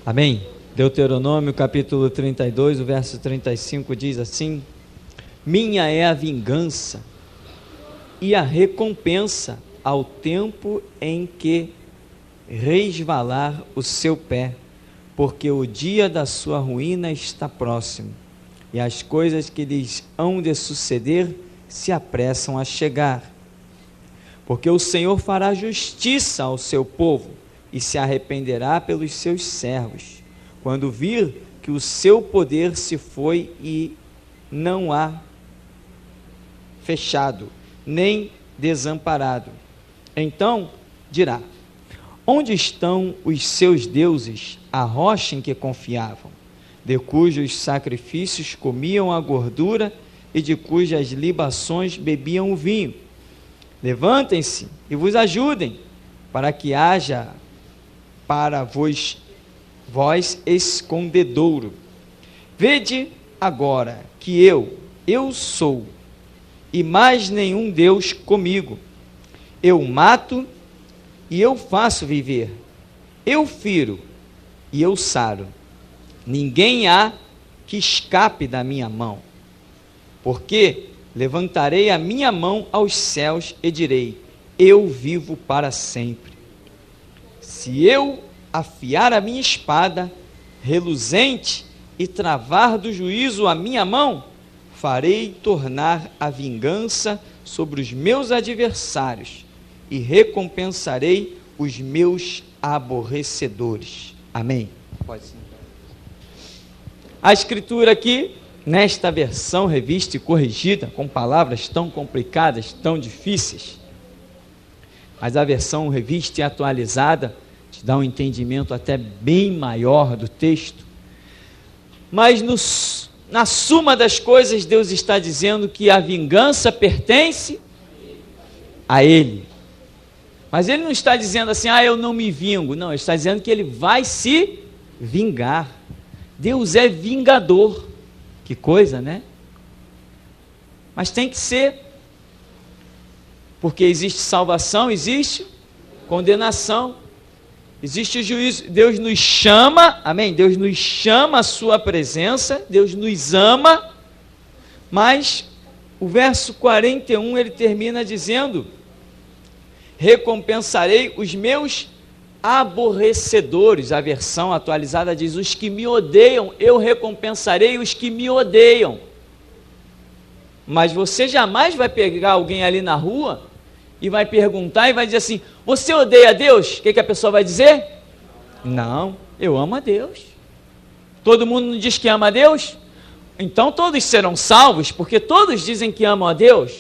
Amém? Deuteronômio capítulo 32, o verso 35 diz assim: minha é a vingança e a recompensa ao tempo em que resvalar o seu pé, porque o dia da sua ruína está próximo, e as coisas que lhes hão de suceder se apressam a chegar. Porque o Senhor fará justiça ao seu povo e se arrependerá pelos seus servos, quando vir que o seu poder se foi e não há fechado, nem desamparado. Então dirá: onde estão os seus deuses, a rocha em que confiavam, de cujos sacrifícios comiam a gordura e de cujas libações bebiam o vinho? Levantem-se e vos ajudem, para que haja para vós escondedouro. Vede agora que eu sou, e mais nenhum Deus comigo. Eu mato e eu faço viver, eu firo e eu saro. Ninguém há que escape da minha mão. Porque levantarei a minha mão aos céus e direi: eu vivo para sempre. Se eu afiar a minha espada reluzente e travar do juízo a minha mão, farei tornar a vingança sobre os meus adversários e recompensarei os meus aborrecedores. Amém. Pode sim. A escritura aqui, nesta versão revista e corrigida, com palavras tão complicadas, tão difíceis, mas a versão revista e atualizada te dá um entendimento até bem maior do texto. Mas na suma das coisas, Deus está dizendo que a vingança pertence a Ele. Mas Ele não está dizendo assim: eu não me vingo. Não, Ele está dizendo que Ele vai se vingar. Deus é vingador. Que coisa, né? Mas tem que ser. Porque existe salvação, existe condenação, existe juízo. Deus nos chama, amém? Deus nos chama à sua presença, Deus nos ama, mas o verso 41 ele termina dizendo: recompensarei os meus aborrecedores. A versão atualizada diz: os que me odeiam, eu recompensarei os que me odeiam. Mas você jamais vai pegar alguém ali na rua e vai perguntar e vai dizer assim: você odeia Deus? O que a pessoa vai dizer? Não, eu amo a Deus. Todo mundo não diz que ama a Deus? Então todos serão salvos, porque todos dizem que amam a Deus.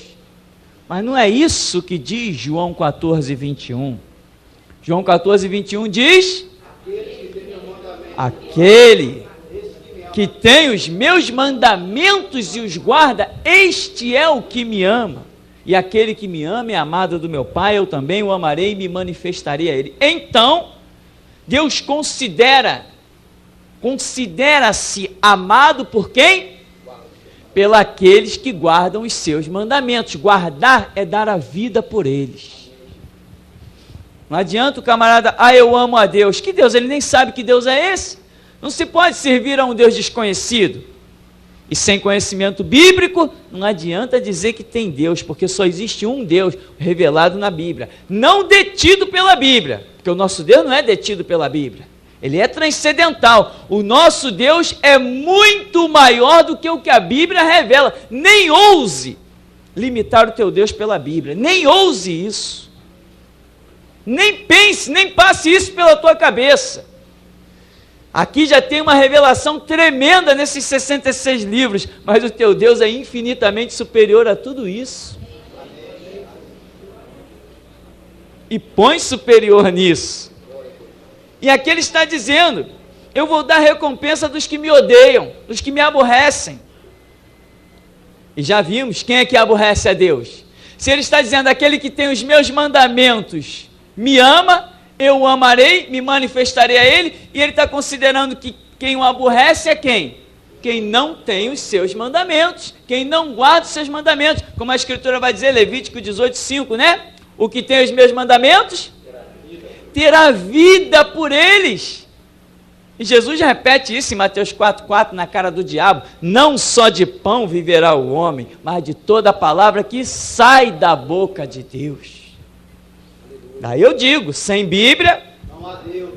Mas não é isso que diz João 14, 21. João 14, 21 diz: aquele que tem os meus mandamentos e os guarda, este é o que me ama. E aquele que me ama é amado do meu Pai, eu também o amarei e me manifestarei a ele. Então, Deus considera-se amado por quem? Pelos que guardam os seus mandamentos. Guardar é dar a vida por eles. Não adianta o camarada: eu amo a Deus. Que Deus? Ele nem sabe que Deus é esse. Não se pode servir a um Deus desconhecido. E sem conhecimento bíblico, não adianta dizer que tem Deus, porque só existe um Deus revelado na Bíblia, não detido pela Bíblia, porque o nosso Deus não é detido pela Bíblia, Ele é transcendental. O nosso Deus é muito maior do que o que a Bíblia revela. Nem ouse limitar o teu Deus pela Bíblia, nem ouse isso, nem pense, nem passe isso pela tua cabeça. Aqui já tem uma revelação tremenda nesses 66 livros, mas o teu Deus é infinitamente superior a tudo isso. E põe superior nisso. E aqui ele está dizendo: eu vou dar recompensa dos que me odeiam, dos que me aborrecem. E já vimos quem é que aborrece a Deus. Se ele está dizendo: aquele que tem os meus mandamentos me ama, eu o amarei, me manifestarei a ele, e ele está considerando que quem o aborrece é quem? Quem não tem os seus mandamentos, quem não guarda os seus mandamentos, como a escritura vai dizer, Levítico 18:5, né? O que tem os meus mandamentos terá vida por eles. E Jesus repete isso em Mateus 4,4 na cara do diabo: não só de pão viverá o homem, mas de toda a palavra que sai da boca de Deus. Daí eu digo, sem Bíblia, não há Deus.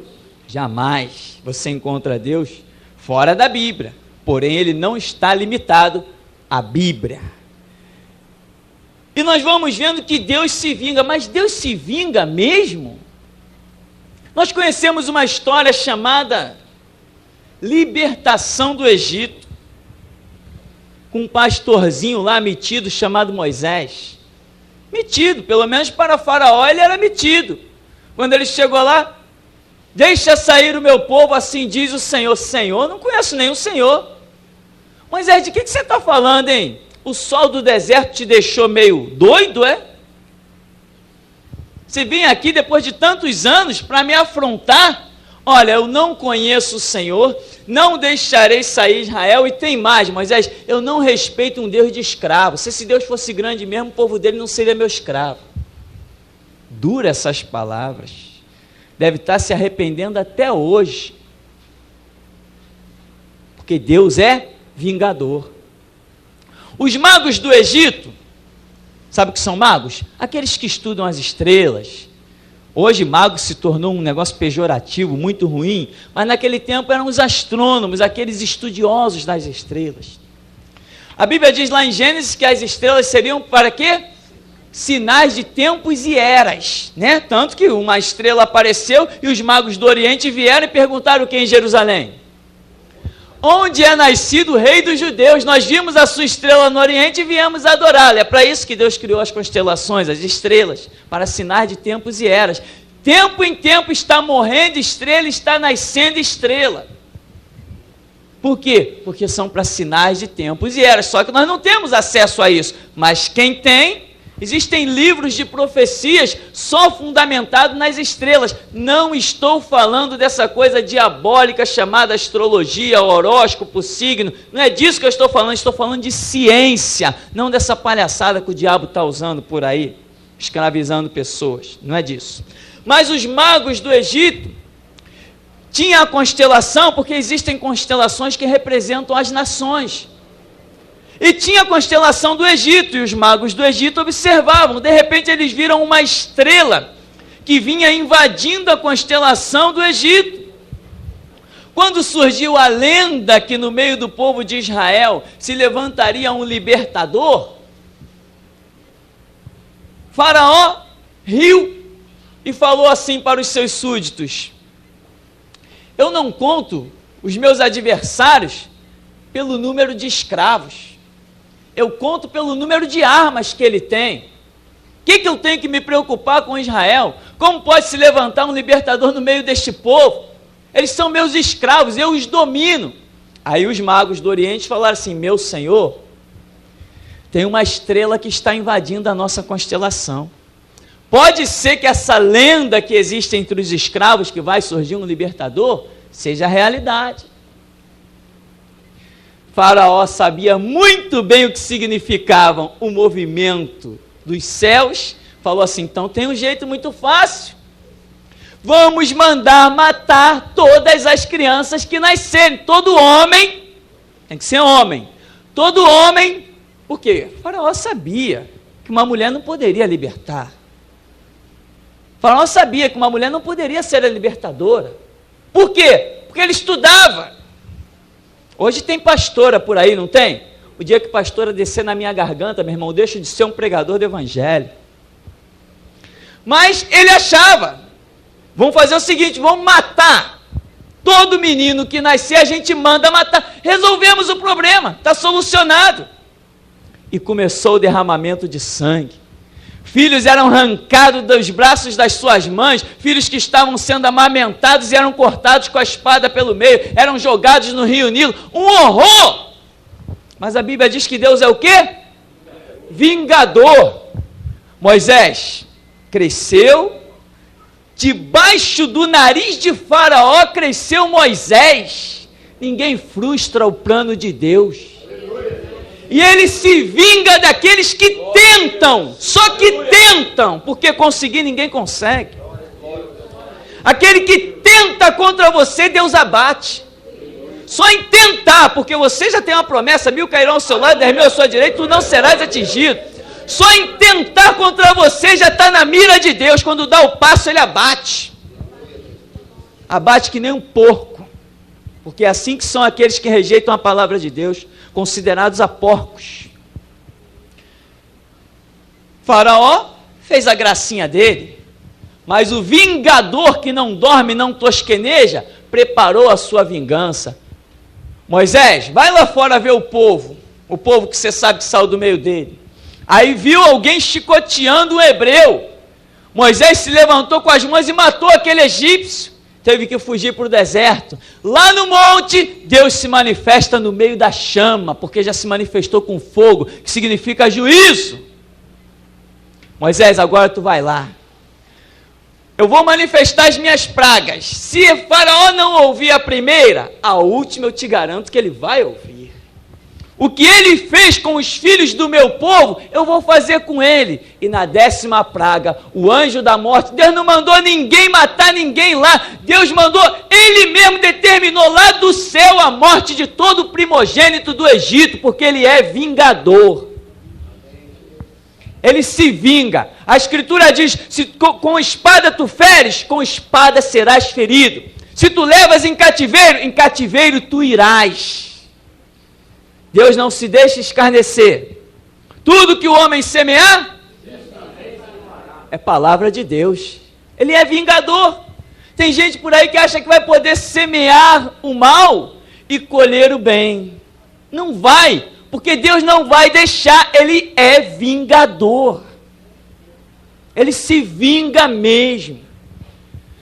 Jamais você encontra Deus fora da Bíblia. Porém, ele não está limitado à Bíblia. E nós vamos vendo que Deus se vinga, mas Deus se vinga mesmo? Nós conhecemos uma história chamada libertação do Egito, com um pastorzinho lá metido chamado Moisés. Metido, pelo menos para Faraó ele era metido. Quando ele chegou lá: deixa sair o meu povo, assim diz o Senhor. Senhor? Não conheço nenhum Senhor. Moisés, de que você está falando, hein? O sol do deserto te deixou meio doido, é? Você vem aqui depois de tantos anos para me afrontar? Olha, eu não conheço o Senhor, não deixarei sair Israel. E tem mais, Moisés, eu não respeito um Deus de escravo. Se esse Deus fosse grande mesmo, o povo dele não seria meu escravo. Dura essas palavras. Deve estar se arrependendo até hoje. Porque Deus é vingador. Os magos do Egito, sabe o que são magos? Aqueles que estudam as estrelas. Hoje mago se tornou um negócio pejorativo, muito ruim, mas naquele tempo eram os astrônomos, aqueles estudiosos das estrelas. A Bíblia diz lá em Gênesis que as estrelas seriam para quê? Sinais de tempos e eras, né? Tanto que uma estrela apareceu e os magos do Oriente vieram e perguntaram o que em Jerusalém? Onde é nascido o rei dos judeus? Nós vimos a sua estrela no Oriente e viemos adorá-la. É para isso que Deus criou as constelações, as estrelas, para sinais de tempos e eras. Tempo em tempo está morrendo estrela, está nascendo estrela. Por quê? Porque são para sinais de tempos e eras. Só que nós não temos acesso a isso. Mas quem tem, existem livros de profecias só fundamentados nas estrelas. Não estou falando dessa coisa diabólica chamada astrologia, horóscopo, signo. Não é disso que eu estou falando de ciência. Não dessa palhaçada que o diabo está usando por aí, escravizando pessoas. Não é disso. Mas os magos do Egito tinham a constelação, porque existem constelações que representam as nações. E tinha a constelação do Egito, e os magos do Egito observavam. De repente eles viram uma estrela que vinha invadindo a constelação do Egito. Quando surgiu a lenda que no meio do povo de Israel se levantaria um libertador, Faraó riu e falou assim para os seus súditos: eu não conto os meus adversários pelo número de escravos. Eu conto pelo número de armas que ele tem. O que eu tenho que me preocupar com Israel? Como pode se levantar um libertador no meio deste povo? Eles são meus escravos, eu os domino. Aí os magos do Oriente falaram assim: meu senhor, tem uma estrela que está invadindo a nossa constelação. Pode ser que essa lenda que existe entre os escravos, que vai surgir um libertador, seja realidade. Faraó sabia muito bem o que significava o movimento dos céus. Falou assim: então tem um jeito muito fácil. Vamos mandar matar todas as crianças que nascerem. Todo homem, tem que ser homem. Todo homem, por quê? Faraó sabia que uma mulher não poderia libertar. Faraó sabia que uma mulher não poderia ser a libertadora. Por quê? Porque ele estudava. Hoje tem pastora por aí, não tem? O dia que pastora descer na minha garganta, meu irmão, deixa de ser um pregador do evangelho. Mas ele achava: vamos fazer o seguinte, vamos matar todo menino que nascer, a gente manda matar. Resolvemos o problema, está solucionado. E começou o derramamento de sangue. Filhos eram arrancados dos braços das suas mães, filhos que estavam sendo amamentados e eram cortados com a espada pelo meio, eram jogados no rio Nilo, um horror! Mas a Bíblia diz que Deus é o quê? Vingador. Moisés cresceu, debaixo do nariz de Faraó cresceu Moisés. Ninguém frustra o plano de Deus. E ele se vinga daqueles que tentam, só que tentam, porque conseguir ninguém consegue. Aquele que tenta contra você, Deus abate. Só em tentar, porque você já tem uma promessa, 1000 cairão ao seu lado, 10.000 à sua direita, tu não serás atingido. Só em tentar contra você já está na mira de Deus. Quando dá o passo, ele abate. Abate que nem um porco. Porque é assim que são aqueles que rejeitam a palavra de Deus, considerados a porcos. Faraó fez a gracinha dele, mas o vingador que não dorme, não tosqueneja, preparou a sua vingança. Moisés, vai lá fora ver o povo que você sabe que saiu do meio dele. Aí viu alguém chicoteando um hebreu. Moisés se levantou com as mãos e matou aquele egípcio. Teve que fugir para o deserto. Lá no monte, Deus se manifesta no meio da chama, porque já se manifestou com fogo, que significa juízo. Moisés, agora tu vai lá. Eu vou manifestar as minhas pragas. Se Faraó não ouvir a primeira, a última eu te garanto que ele vai ouvir. O que ele fez com os filhos do meu povo, eu vou fazer com ele. E na 10ª praga, o anjo da morte, Deus não mandou ninguém matar ninguém lá. Deus mandou, ele mesmo determinou lá do céu a morte de todo primogênito do Egito, porque ele é vingador. Ele se vinga. A Escritura diz, se com espada tu feres, com espada serás ferido. Se tu levas em cativeiro tu irás. Deus não se deixa escarnecer. Tudo que o homem semear, é palavra de Deus. Ele é vingador. Tem gente por aí que acha que vai poder semear o mal e colher o bem. Não vai, porque Deus não vai deixar. Ele é vingador. Ele se vinga mesmo.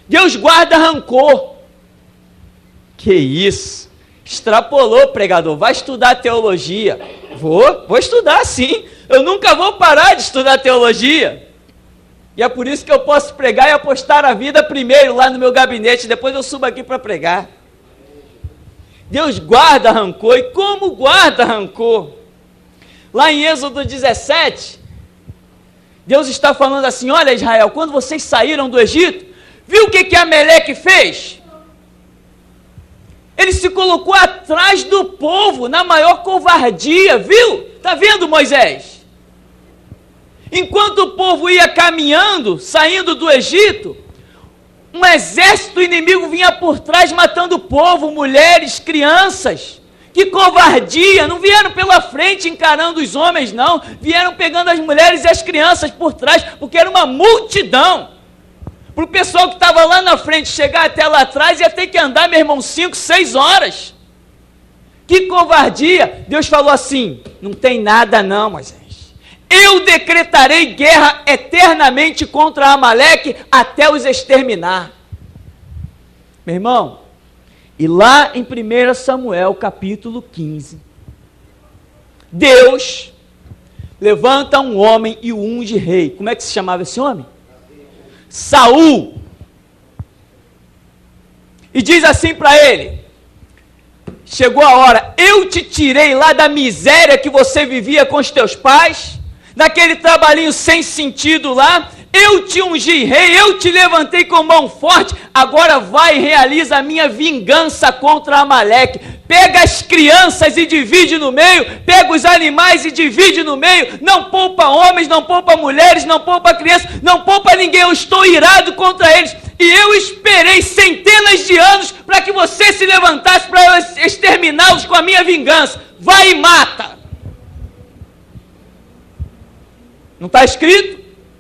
Deus guarda rancor. Que isso? Extrapolou, pregador. Vai estudar teologia. Vou estudar sim. Eu nunca vou parar de estudar teologia. E é por isso que eu posso pregar e apostar a vida primeiro lá no meu gabinete. Depois eu subo aqui para pregar. Deus guarda rancor. E como guarda rancor? Lá em Êxodo 17, Deus está falando assim, olha Israel, quando vocês saíram do Egito, viu o que Ameleque fez? Ele se colocou atrás do povo, na maior covardia, viu? Está vendo, Moisés? Enquanto o povo ia caminhando, saindo do Egito, um exército inimigo vinha por trás, matando o povo, mulheres, crianças. Que covardia! Não vieram pela frente encarando os homens, não. Vieram pegando as mulheres e as crianças por trás, porque era uma multidão. Para o pessoal que estava lá na frente chegar até lá atrás, ia ter que andar, meu irmão, 5, 6 horas. Que covardia! Deus falou assim, não tem nada não, Moisés. Eu decretarei guerra eternamente contra Amaleque até os exterminar. Meu irmão, e lá em 1 Samuel capítulo 15, Deus levanta um homem e o unge rei. Como é que se chamava esse homem? Saul. E diz assim para ele, chegou a hora, eu te tirei lá da miséria que você vivia com os teus pais, daquele trabalhinho sem sentido lá, eu te ungi rei, eu te levantei com mão forte, agora vai e realiza a minha vingança contra Amaleque. Pega as crianças e divide no meio, pega os animais e divide no meio, não poupa homens, não poupa mulheres, não poupa crianças, não poupa ninguém, eu estou irado contra eles. E eu esperei centenas de anos para que você se levantasse para eu exterminá-los com a minha vingança. Vai e mata. Não está escrito?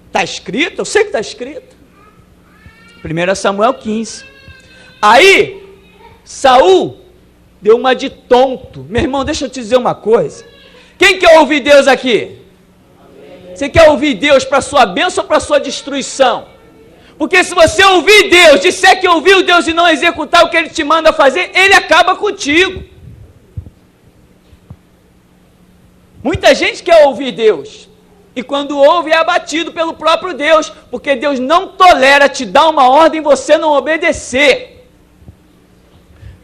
Está escrito, eu sei que está escrito. 1 Samuel 15. Aí, Saul deu uma de tonto. Meu irmão, deixa eu te dizer uma coisa. Quem quer ouvir Deus aqui? Você quer ouvir Deus para sua bênção ou para sua destruição? Porque se você ouvir Deus, disser que ouviu Deus e não executar o que Ele te manda fazer, Ele acaba contigo. Muita gente quer ouvir Deus. E quando ouve é abatido pelo próprio Deus, porque Deus não tolera te dar uma ordem e você não obedecer.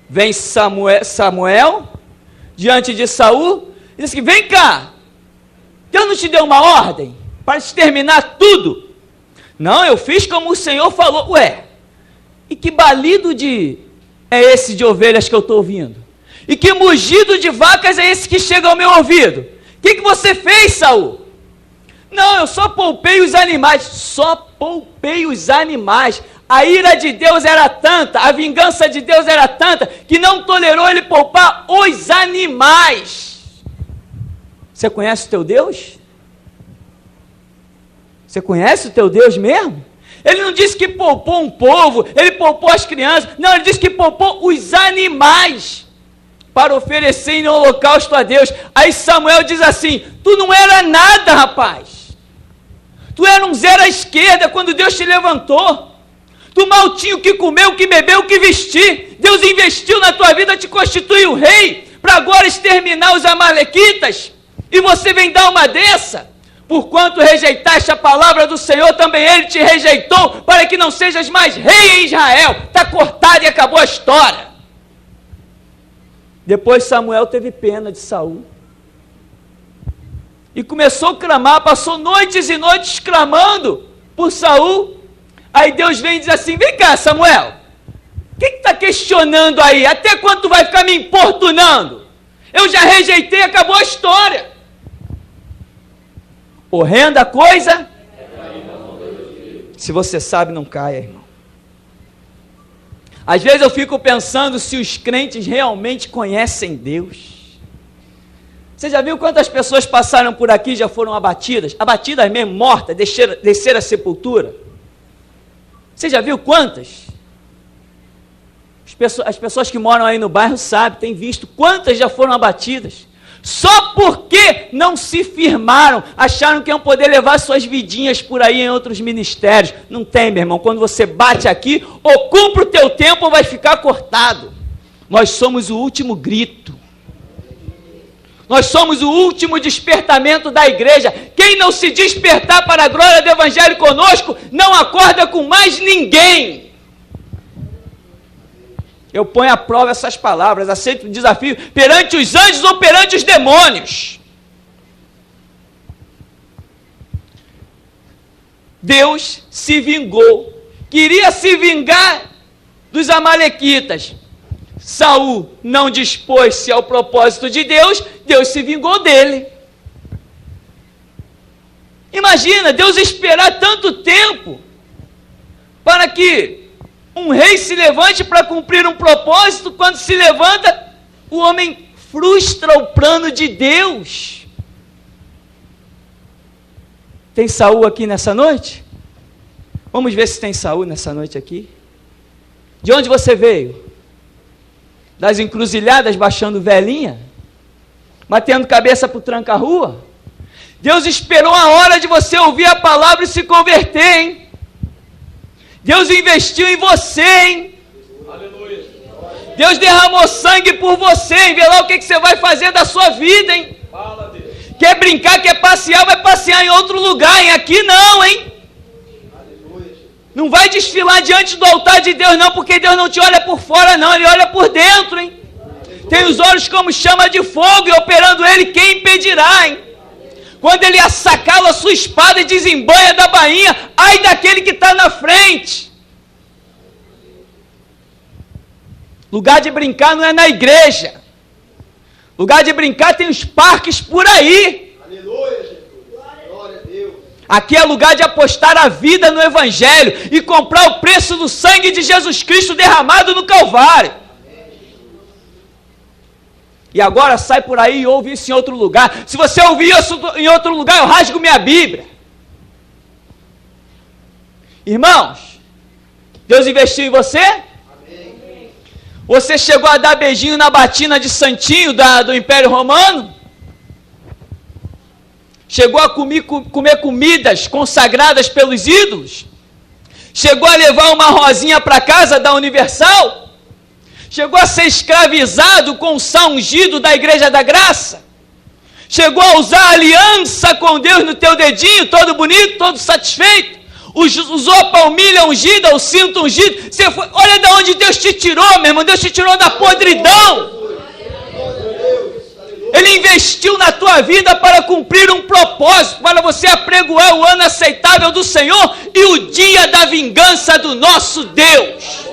Vem Samuel diante de Saul e diz que vem cá, Deus não te deu uma ordem para exterminar tudo? Não, eu fiz como o Senhor falou. Ué, E que balido é esse de ovelhas que eu estou ouvindo? E que mugido de vacas é esse que chega ao meu ouvido? O que você fez, Saul? Não, eu só poupei os animais. Só poupei os animais. A ira de Deus era tanta, a vingança de Deus era tanta, que não tolerou ele poupar os animais. Você conhece o teu Deus? Você conhece o teu Deus mesmo? Ele não disse que poupou um povo, ele poupou as crianças. Não, ele disse que poupou os animais para oferecer em holocausto a Deus. Aí Samuel diz assim: tu não era nada, rapaz. Tu era um zero à esquerda quando Deus te levantou. Tu mal tinha o que comer, o que beber, o que vestir. Deus investiu na tua vida, te constituiu rei, para agora exterminar os amalequitas. E você vem dar uma dessa? Porquanto rejeitaste a palavra do Senhor, também Ele te rejeitou, para que não sejas mais rei em Israel. Está cortado e acabou a história. Depois Samuel teve pena de Saul. E começou a clamar, passou noites e noites clamando por Saul. Aí Deus vem e diz assim: vem cá, Samuel, o que está questionando aí? Até quando tu vai ficar me importunando? Eu já rejeitei, acabou a história. Horrenda coisa. Se você sabe, não caia, irmão. Às vezes eu fico pensando se os crentes realmente conhecem Deus. Você já viu quantas pessoas passaram por aqui e já foram abatidas? Abatidas mesmo, mortas, desceram a sepultura? Você já viu quantas? As pessoas que moram aí no bairro sabem, têm visto quantas já foram abatidas. Só porque não se firmaram, acharam que iam poder levar suas vidinhas por aí em outros ministérios. Não tem, meu irmão. Quando você bate aqui, ou cumpre o teu tempo ou vai ficar cortado. Nós somos o último grito. Nós somos o último despertamento da igreja. Quem não se despertar para a glória do Evangelho conosco, não acorda com mais ninguém. Eu ponho à prova essas palavras, aceito o desafio perante os anjos ou perante os demônios. Deus se vingou, queria se vingar dos amalequitas. Saul não dispôs-se ao propósito de Deus, Deus se vingou dele. Imagina, Deus esperar tanto tempo para que um rei se levante para cumprir um propósito. Quando se levanta, o homem frustra o plano de Deus. Tem Saul aqui nessa noite? Vamos ver se tem Saul nessa noite aqui. De onde você veio? Das encruzilhadas baixando velhinha? Batendo cabeça para o tranca-rua? Deus esperou a hora de você ouvir a palavra e se converter, hein? Deus investiu em você, hein? Aleluia. Deus derramou sangue por você, hein? Vê lá o que você vai fazer da sua vida, hein? Fala, Deus. Quer brincar, quer passear, vai passear em outro lugar, hein? Aqui não, hein? Aleluia. Não vai desfilar diante do altar de Deus, não, porque Deus não te olha por fora, não, Ele olha por dentro, hein? Aleluia. Tem os olhos como chama de fogo, e operando Ele, quem impedirá, hein? Quando ele assacala a sua espada e desembanha da bainha, ai daquele que está na frente. Lugar de brincar não é na igreja. Lugar de brincar tem os parques por aí. Aleluia, Jesus. Glória a Deus. Aqui é lugar de apostar a vida no Evangelho e comprar o preço do sangue de Jesus Cristo derramado no Calvário. E agora sai por aí e ouve isso em outro lugar. Se você ouvir isso em outro lugar, eu rasgo minha Bíblia. Irmãos, Deus investiu em você? Amém. Você chegou a dar beijinho na batina de santinho do Império Romano? Chegou a comer comidas consagradas pelos ídolos? Chegou a levar uma rosinha para casa da Universal? Chegou a ser escravizado com o sal ungido da Igreja da Graça? Chegou a usar aliança com Deus no teu dedinho, todo bonito, todo satisfeito? Usou a palmilha ungida, o cinto ungido? Olha de onde Deus te tirou, meu irmão. Deus te tirou da podridão. Ele investiu na tua vida para cumprir um propósito, para você apregoar o ano aceitável do Senhor e o dia da vingança do nosso Deus.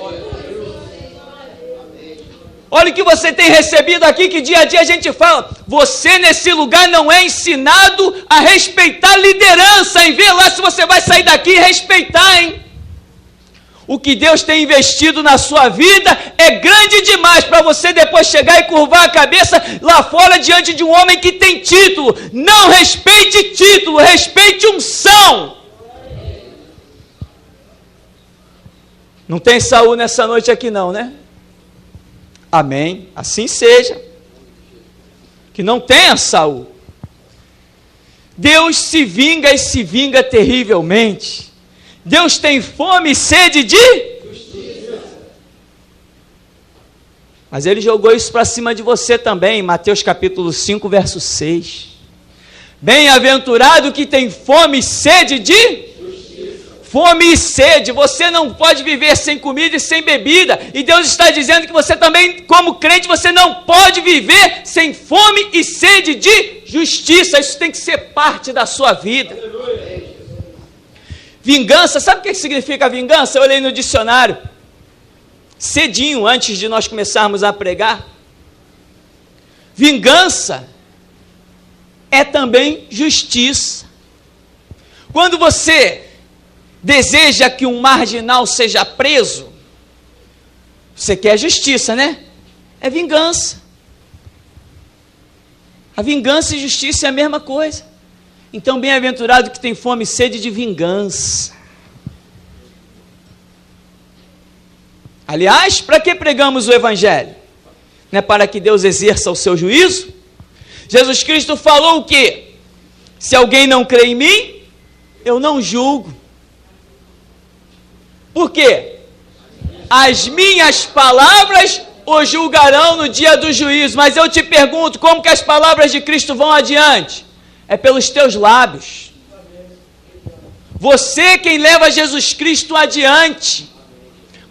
Olha o que você tem recebido aqui, que dia a dia a gente fala. Você nesse lugar não é ensinado a respeitar a liderança, em ver lá se você vai sair daqui e respeitar, hein? O que Deus tem investido na sua vida é grande demais para você depois chegar e curvar a cabeça lá fora diante de um homem que tem título. Não respeite título, respeite unção. Não tem Saul nessa noite aqui não, né? Amém, assim seja. Que não tenha Saul. Deus se vinga e se vinga terrivelmente. Deus tem fome e sede de justiça. Mas Ele jogou isso para cima de você também, em Mateus capítulo 5, verso 6. Bem-aventurado que tem fome e sede de fome e sede. Você não pode viver sem comida e sem bebida. E Deus está dizendo que você também, como crente, você não pode viver sem fome e sede de justiça. Isso tem que ser parte da sua vida. Vingança, sabe o que significa vingança? Eu olhei no dicionário, cedinho, antes de nós começarmos a pregar. Vingança é também justiça. Quando você deseja que um marginal seja preso, você quer justiça, né? É vingança. A vingança e justiça é a mesma coisa. Então, bem-aventurado que tem fome e sede de vingança. Aliás, para que pregamos o Evangelho? Não é para que Deus exerça o seu juízo? Jesus Cristo falou o quê? Se alguém não crê em mim, eu não julgo. Por quê? As minhas palavras o julgarão no dia do juízo. Mas eu te pergunto, como que as palavras de Cristo vão adiante? É pelos teus lábios. Você quem leva Jesus Cristo adiante.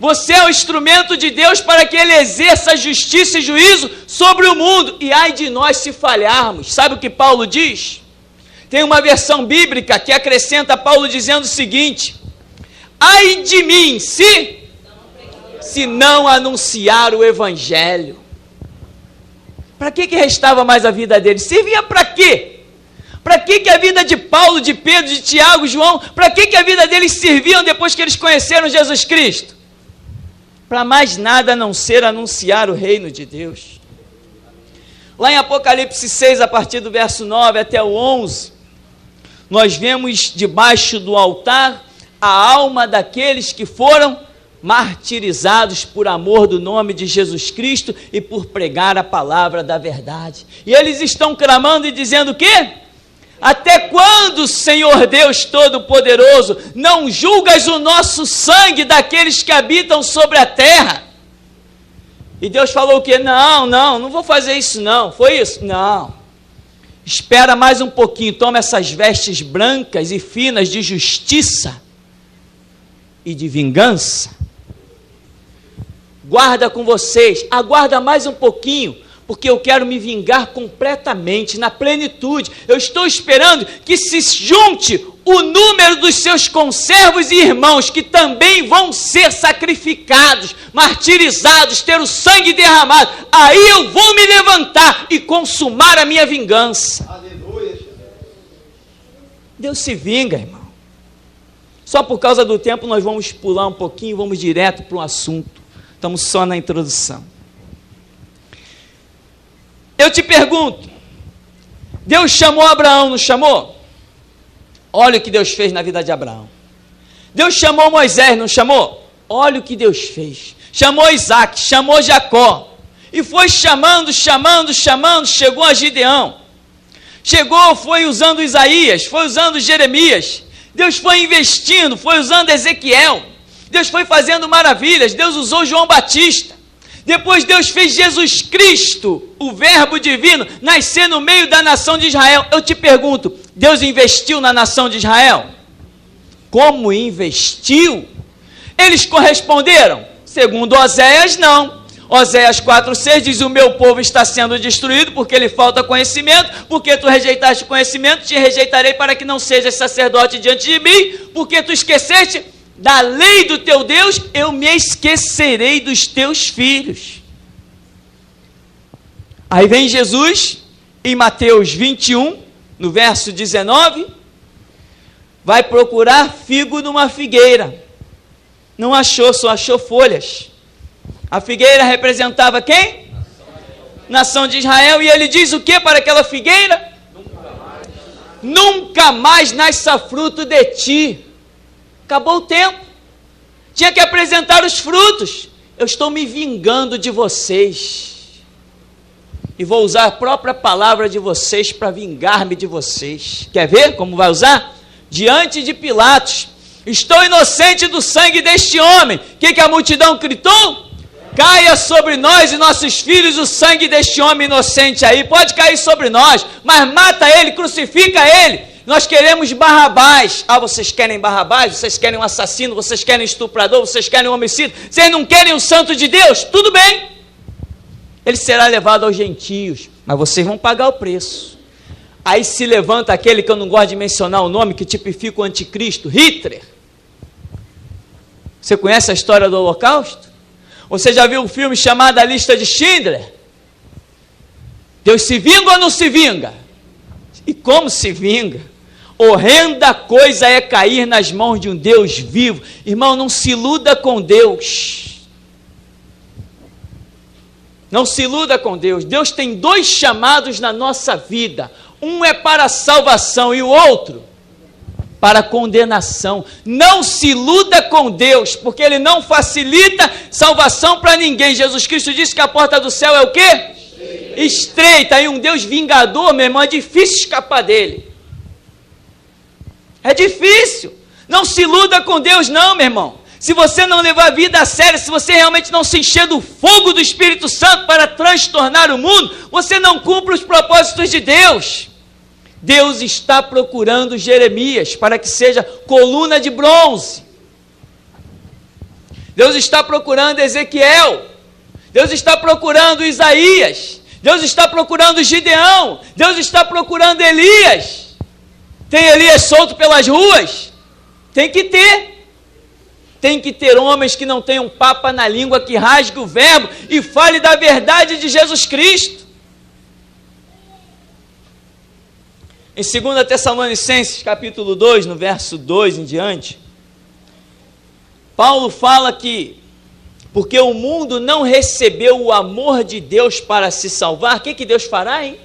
Você é o instrumento de Deus para que Ele exerça justiça e juízo sobre o mundo. E ai de nós se falharmos. Sabe o que Paulo diz? Tem uma versão bíblica que acrescenta Paulo dizendo o seguinte: ai de mim se não anunciar o Evangelho. Para que restava mais a vida dele? Servia para quê? Para que a vida de Paulo, de Pedro, de Tiago, João, para que a vida deles serviam depois que eles conheceram Jesus Cristo? Para mais nada a não ser anunciar o reino de Deus. Lá em Apocalipse 6, a partir do verso 9 até o 11, nós vemos debaixo do altar a alma daqueles que foram martirizados por amor do nome de Jesus Cristo e por pregar a palavra da verdade. E eles estão clamando e dizendo o quê? Até quando, Senhor Deus Todo-Poderoso, não julgas o nosso sangue daqueles que habitam sobre a terra? E Deus falou o quê? Não vou fazer isso não. Foi isso? Não. Espera mais um pouquinho, toma essas vestes brancas e finas de justiça e de vingança. Guarda com vocês, aguarda mais um pouquinho, porque eu quero me vingar completamente, na plenitude. Eu estou esperando que se junte o número dos seus conservos e irmãos, que também vão ser sacrificados, martirizados, ter o sangue derramado. Aí eu vou me levantar e consumar a minha vingança. Aleluia. Deus se vinga, irmão. Só por causa do tempo nós vamos pular um pouquinho, vamos direto para o assunto. Estamos só na introdução. Eu te pergunto, Deus chamou Abraão, não chamou? Olha o que Deus fez na vida de Abraão. Deus chamou Moisés, não chamou? Olha o que Deus fez. Chamou Isaac, chamou Jacó. E foi chamando, chegou a Gideão. Chegou, foi usando Isaías, foi usando Jeremias. Deus foi investindo, foi usando Ezequiel. Deus foi fazendo maravilhas. Deus usou João Batista. Depois Deus fez Jesus Cristo, o verbo divino, nascer no meio da nação de Israel. Eu te pergunto, Deus investiu na nação de Israel? Como investiu? Eles corresponderam? Segundo Oséias, não. Oséias 4,6 diz: o meu povo está sendo destruído porque lhe falta conhecimento, porque tu rejeitaste conhecimento, te rejeitarei para que não sejas sacerdote diante de mim, porque tu esqueceste da lei do teu Deus, eu me esquecerei dos teus filhos. Aí vem Jesus, em Mateus 21, no verso 19, vai procurar figo numa figueira. Não achou, só achou folhas. A figueira representava quem? Nação de Israel. E ele diz o que para aquela figueira? Nunca mais nasça fruto de ti. Acabou o tempo. Tinha que apresentar os frutos. Eu estou me vingando de vocês. E vou usar a própria palavra de vocês para vingar-me de vocês. Quer ver como vai usar? Diante de Pilatos. Estou inocente do sangue deste homem. O que a multidão gritou? Caia sobre nós e nossos filhos o sangue deste homem inocente aí. Pode cair sobre nós, mas mata ele, crucifica ele. Nós queremos Barrabás. Ah, vocês querem Barrabás? Vocês querem um assassino? Vocês querem um estuprador? Vocês querem um homicida? Vocês não querem o santo de Deus? Tudo bem. Ele será levado aos gentios, mas vocês vão pagar o preço. Aí se levanta aquele que eu não gosto de mencionar o nome, que tipifica o anticristo, Hitler. Você conhece a história do Holocausto? Você já viu um filme chamado A Lista de Schindler? Deus se vinga ou não se vinga? E como se vinga? Horrenda coisa é cair nas mãos de um Deus vivo. Irmão, não se iluda com Deus. Não se iluda com Deus. Deus tem dois chamados na nossa vida. Um é para a salvação e o outro para a condenação. Não se iluda com Deus, porque Ele não facilita salvação para ninguém. Jesus Cristo disse que a porta do céu é o quê? Estreita. E um Deus vingador, meu irmão, é difícil escapar dele. É difícil. Não se iluda com Deus não, meu irmão. Se você não levar a vida a sério, se você realmente não se encher do fogo do Espírito Santo para transtornar o mundo, você não cumpre os propósitos de Deus. Deus está procurando Jeremias para que seja coluna de bronze. Deus está procurando Ezequiel. Deus está procurando Isaías. Deus está procurando Gideão. Deus está procurando Elias. Tem Elias solto pelas ruas? Tem que ter. Tem que ter homens que não tenham papa na língua, que rasgue o verbo e fale da verdade de Jesus Cristo. Em 2 Tessalonicenses, capítulo 2, no verso 2 em diante, Paulo fala que, porque o mundo não recebeu o amor de Deus para se salvar, o que Deus fará, hein?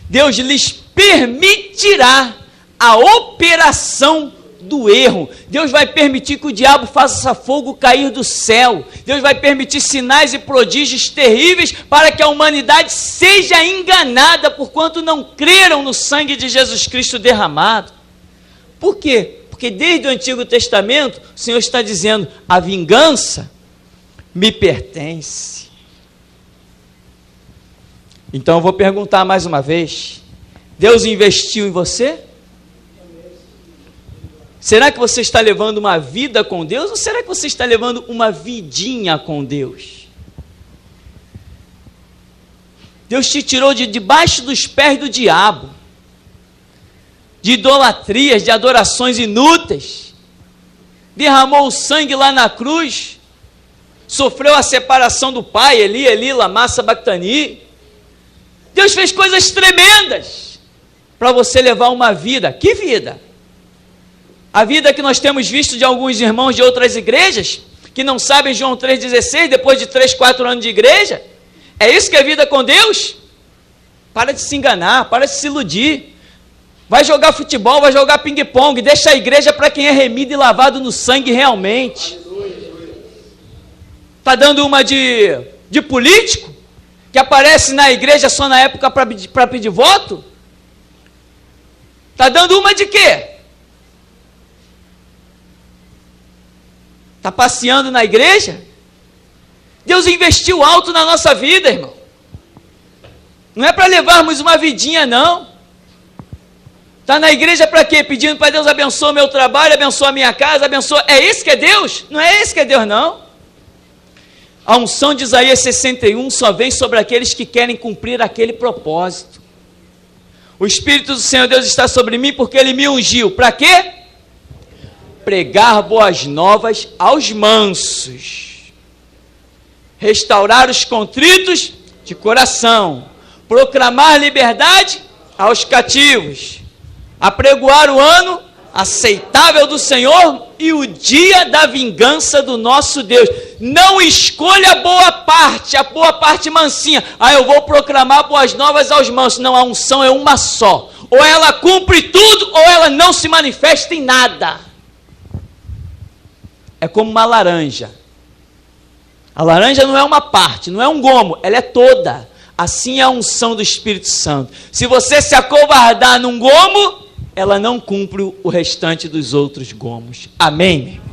Deus lhes permitirá a operação do erro. Deus vai permitir que o diabo faça fogo cair do céu. Deus vai permitir sinais e prodígios terríveis para que a humanidade seja enganada, porquanto não creram no sangue de Jesus Cristo derramado. Por quê? Porque desde o Antigo Testamento o Senhor está dizendo: a vingança me pertence. Então eu vou perguntar mais uma vez: Deus investiu em você? Será que você está levando uma vida com Deus ou será que você está levando uma vidinha com Deus? Deus te tirou de debaixo dos pés do diabo, de idolatrias, de adorações inúteis, derramou o sangue lá na cruz, sofreu a separação do Pai, Eli, Eli, lama sabachthani. Deus fez coisas tremendas para você levar uma vida. Que vida? A vida que nós temos visto de alguns irmãos de outras igrejas, que não sabem João 3,16, depois de 3, 4 anos de igreja. É isso que é vida com Deus? Para de se enganar, para de se iludir. Vai jogar futebol, vai jogar ping-pong, deixa a igreja para quem é remido e lavado no sangue realmente. Está dando uma de político, que aparece na igreja só na época para pedir voto? Está dando uma de quê? Está passeando na igreja? Deus investiu alto na nossa vida, irmão. Não é para levarmos uma vidinha, não. Está na igreja para quê? Pedindo para Deus abençoe o meu trabalho, abençoe a minha casa, abençoe... É isso que é Deus? Não é esse que é Deus, não. A unção de Isaías 61 só vem sobre aqueles que querem cumprir aquele propósito. O Espírito do Senhor Deus está sobre mim porque Ele me ungiu. Para quê? Pregar boas novas aos mansos, restaurar os contritos de coração, proclamar liberdade aos cativos, apregoar o ano aceitável do Senhor e o dia da vingança do nosso Deus. Não escolha a boa parte mansinha. Eu vou proclamar boas novas aos mansos. Não, a unção é uma só. Ou ela cumpre tudo, ou ela não se manifesta em nada. É como uma laranja. A laranja não é uma parte, não é um gomo, ela é toda. Assim é a unção do Espírito Santo. Se você se acovardar num gomo, ela não cumpre o restante dos outros gomos. Amém, meu irmão?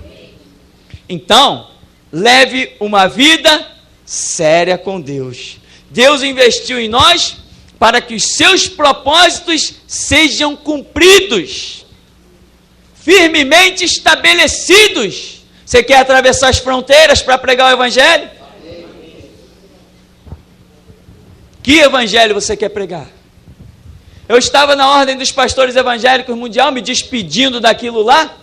Então, leve uma vida séria com Deus. Deus investiu em nós para que os seus propósitos sejam cumpridos, firmemente estabelecidos. Você quer atravessar as fronteiras para pregar o Evangelho? Que Evangelho você quer pregar? Eu estava na Ordem dos Pastores Evangélicos Mundial me despedindo daquilo lá,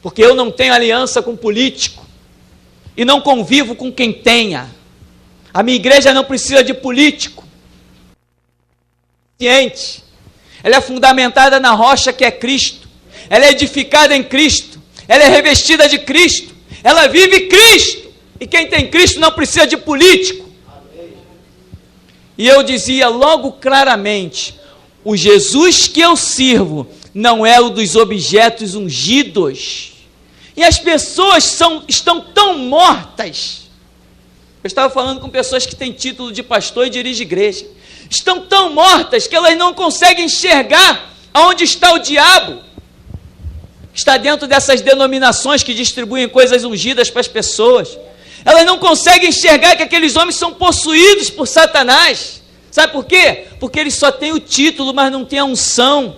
porque eu não tenho aliança com político e não convivo com quem tenha. A minha igreja não precisa de político. Ela é fundamentada na rocha que é Cristo. Ela é edificada em Cristo. Ela é revestida de Cristo. Ela vive Cristo. E quem tem Cristo não precisa de político. E eu dizia logo claramente: o Jesus que eu sirvo não é o dos objetos ungidos. E as pessoas estão tão mortas. Eu estava falando com pessoas que têm título de pastor e dirigem igreja. Estão tão mortas que elas não conseguem enxergar aonde está o diabo. Está dentro dessas denominações que distribuem coisas ungidas para as pessoas. Elas não conseguem enxergar que aqueles homens são possuídos por Satanás. Sabe por quê? Porque eles só têm o título, mas não têm a unção.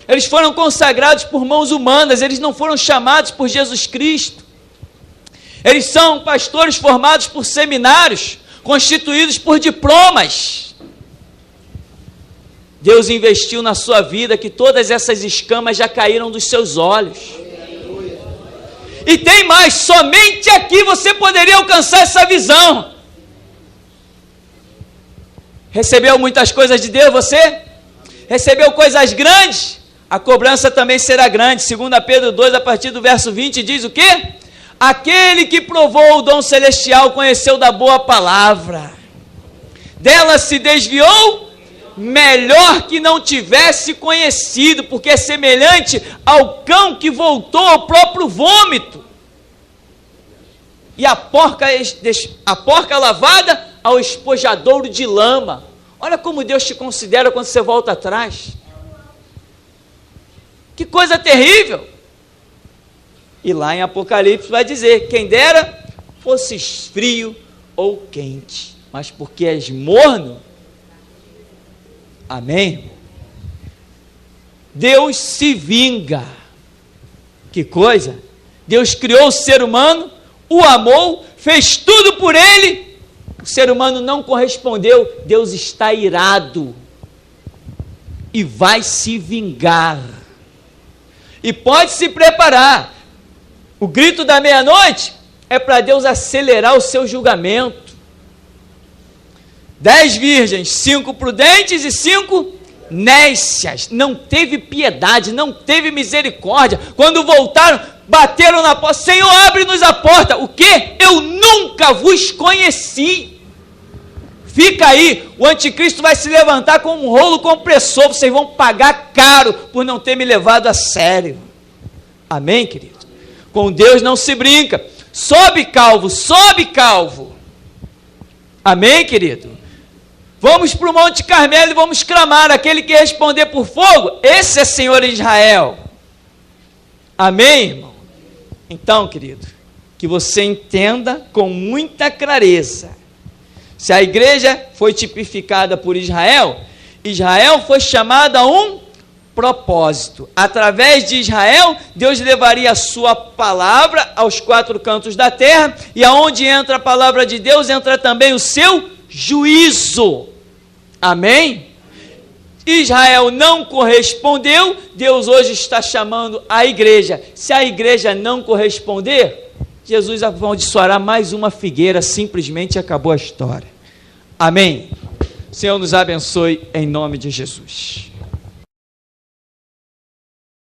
Eles foram consagrados por mãos humanas, eles não foram chamados por Jesus Cristo. Eles são pastores formados por seminários, constituídos por diplomas. Deus investiu na sua vida que todas essas escamas já caíram dos seus olhos. E tem mais, somente aqui você poderia alcançar essa visão. Recebeu muitas coisas de Deus, você? Recebeu coisas grandes? A cobrança também será grande. 2 Pedro 2, a partir do verso 20, diz o quê? Aquele que provou o dom celestial conheceu da boa palavra. Dela se desviou, melhor que não tivesse conhecido, porque é semelhante ao cão que voltou ao próprio vômito. E a porca lavada ao espojadouro de lama. Olha como Deus te considera quando você volta atrás. Que coisa terrível. E lá em Apocalipse vai dizer: quem dera fosses frio ou quente, mas porque és morno. Amém? Deus se vinga. Que coisa! Deus criou o ser humano, o amou, fez tudo por ele. O ser humano não correspondeu. Deus está irado e vai se vingar. E pode se preparar. O grito da meia-noite é para Deus acelerar o seu julgamento. 10 virgens, 5 prudentes e 5 nécias. Não teve piedade, não teve misericórdia. Quando voltaram, bateram na porta: Senhor, abre-nos a porta. O quê? Eu nunca vos conheci. Fica aí, o anticristo vai se levantar com um rolo compressor. Vocês vão pagar caro por não ter me levado a sério. Amém, querido? Com Deus não se brinca. Sobe, calvo, sobe, calvo. Amém, querido? Vamos para o Monte Carmelo e vamos clamar. Aquele que responder por fogo, esse é Senhor Israel. Amém, irmão? Então, querido, que você entenda com muita clareza. Se a igreja foi tipificada por Israel, Israel foi chamado a um propósito. Através de Israel, Deus levaria a sua palavra aos 4 cantos da terra, e aonde entra a palavra de Deus, entra também o seu juízo. Amém? Israel não correspondeu, Deus hoje está chamando a igreja. Se a igreja não corresponder, Jesus amaldiçoará mais uma figueira, simplesmente acabou a história. Amém. O Senhor nos abençoe em nome de Jesus.